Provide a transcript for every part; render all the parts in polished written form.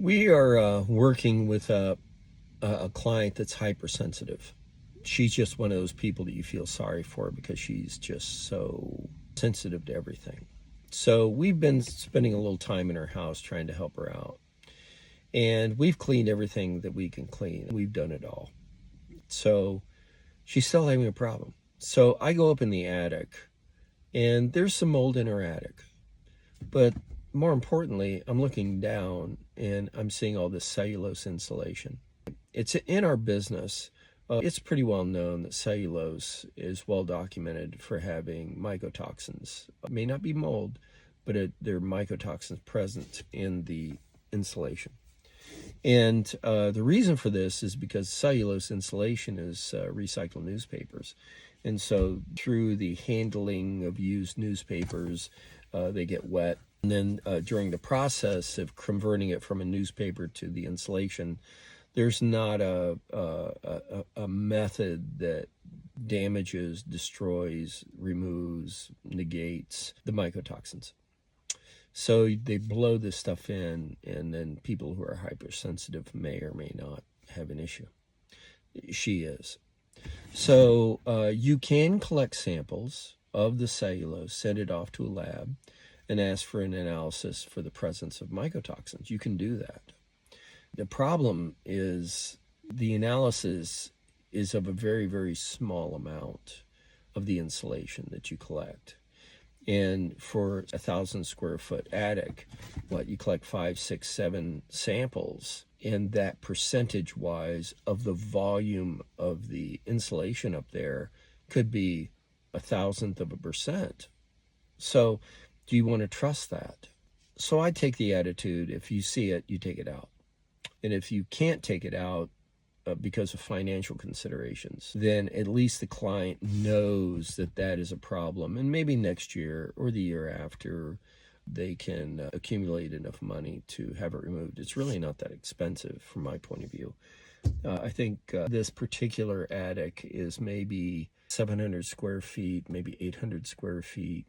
We are working with a client that's hypersensitive. She's just one of those people that you feel sorry for because she's just so sensitive to everything. So we've been spending a little time in her house trying to help her out. And we've cleaned everything that we can clean. We've done it all. So she's still having a problem. So I go up in the attic, and there's some mold in her attic. But more importantly, I'm looking down and I'm seeing all this cellulose insulation. It's in our business. It's pretty well known that cellulose is well documented for having mycotoxins. It may not be mold, but there are mycotoxins present in the insulation. And the reason for this is because cellulose insulation is recycled newspapers. And so through the handling of used newspapers, they get wet. And then during the process of converting it from a newspaper to the insulation, there's not a method that damages, destroys, removes, negates the mycotoxins. So they blow this stuff in, and then people who are hypersensitive may or may not have an issue. She is. So you can collect samples of the cellulose, send it off to a lab, and ask for an analysis for the presence of mycotoxins. You can do that. The problem is the analysis is of a very, very small amount of the insulation that you collect. And for 1,000 square foot attic, you collect 5, 6, 7 samples, and that percentage wise of the volume of the insulation up there could be 1,000%. So do you want to trust that? So I take the attitude, if you see it, you take it out. And if you can't take it out because of financial considerations, then at least the client knows that that is a problem. And maybe next year or the year after, they can accumulate enough money to have it removed. It's really not that expensive from my point of view. I think this particular attic is maybe 700 square feet, maybe 800 square feet.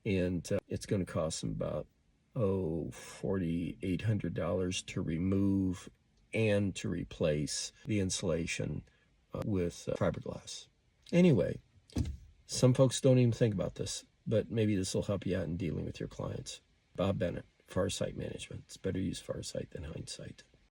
And it's going to cost them about $4,800 to remove and to replace the insulation with fiberglass. Anyway, some folks don't even think about this, but maybe this will help you out in dealing with your clients. Bob Bennett, Farsight Management. It's better to use Farsight than hindsight.